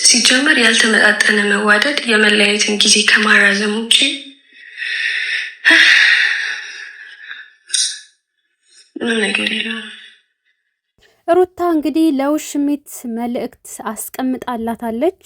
ሲጀመር ያልተመጣጠነ መዋደድ የመለያየትን ጊዜ ከማራዘም ውጪ ምንም ነገር የለም። ሩታ እንግዲህ ለውሽሚት መልእክት አስቀምጣላታለች።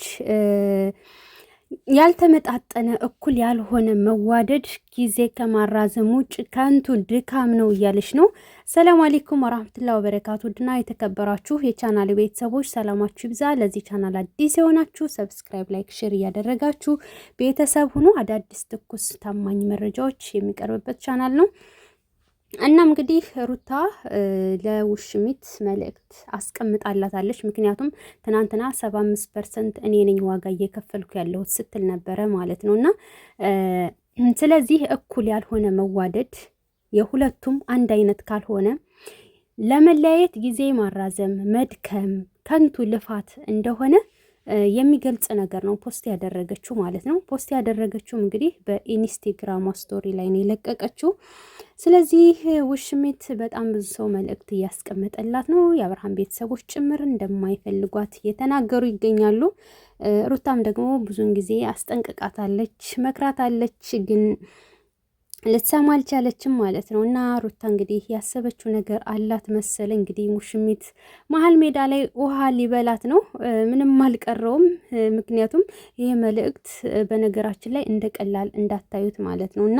ያልተመጣጠነ እኩል ያልሆነ መዋደድ ጊዜ ከማራዘም ውጭ ከንቱ ድካም ነው እያለች ነው። ሰላም አለይኩም ወራህመቱላሂ ወበረካቱ። ድና የተከበራችሁ የቻናል ቤተሰቦች ሰላማችሁ ይብዛ። ለዚህ ቻናል አዲስ የሆናችሁ ሰብስክራይብ፣ ላይክ፣ ሼር እያደረጋችሁ ቤተሰብ ሁኑ። አዳዲስ ትኩስ ታማኝ መረጃዎች የሚቀርብበት ቻናል ነው። እናም እንግዲህ ሩታ ለውሽሚት መልእክት አስቀምጣላታለች። ምክንያቱም ትናንትና 75% እኔ ነኝ ዋጋ እየከፈልኩ ያለሁት ስትል ነበረ ማለት ነው። እና ስለዚህ እኩል ያልሆነ መዋደድ የሁለቱም አንድ አይነት ካልሆነ ለመለያየት ጊዜ ማራዘም፣ መድከም፣ ከንቱ ልፋት እንደሆነ የሚገልጽ ነገር ነው ፖስት ያደረገችው ማለት ነው። ፖስት ያደረገችውም እንግዲህ በኢንስታግራም ስቶሪ ላይ ነው የለቀቀችው። ስለዚህ ውሽሚት በጣም ብዙ ሰው መልእክት እያስቀመጠላት ነው። የአብርሃም ቤተሰቦች ጭምር እንደማይፈልጓት እየተናገሩ ይገኛሉ። ሩታም ደግሞ ብዙውን ጊዜ አስጠንቅቃታለች፣ መክራታለች ግን ልትሰማ አልቻለችም ማለት ነው። እና ሩታ እንግዲህ ያሰበችው ነገር አላት መሰለ። እንግዲህ ውሽሚት መሀል ሜዳ ላይ ውሃ ሊበላት ነው፣ ምንም አልቀረውም። ምክንያቱም ይሄ መልእክት በነገራችን ላይ እንደ ቀላል እንዳታዩት ማለት ነው። እና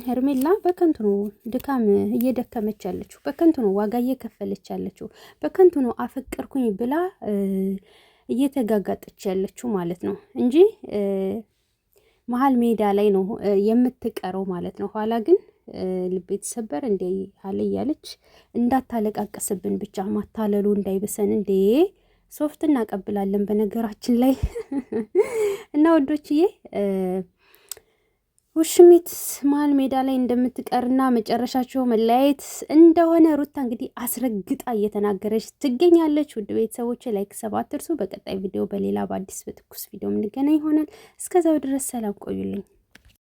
ሄርሜላ በከንቱ ነው ድካም እየደከመች ያለችው፣ በከንቱ ነው ዋጋ እየከፈለች ያለችው፣ በከንቱ ነው አፈቀርኩኝ ብላ እየተጋጋጠች ያለችው ማለት ነው እንጂ መሀል ሜዳ ላይ ነው የምትቀረው ማለት ነው። ኋላ ግን ልቤ ተሰበር እንደ አለ እያለች እንዳታለቃቀስብን ብቻ ማታለሉ እንዳይበሰን እንዴ ሶፍት እናቀብላለን በነገራችን ላይ እና ወዶችዬ ውሽሚት መሀል ሜዳ ላይ እንደምትቀርና መጨረሻቸው መለያየት እንደሆነ ሩታ እንግዲህ አስረግጣ እየተናገረች ትገኛለች። ውድ ቤተሰቦች ላይክ ሰባት እርሱ። በቀጣይ ቪዲዮ በሌላ በአዲስ በትኩስ ቪዲዮ የምንገናኝ ይሆናል። እስከዛው ድረስ ሰላም ቆዩልኝ።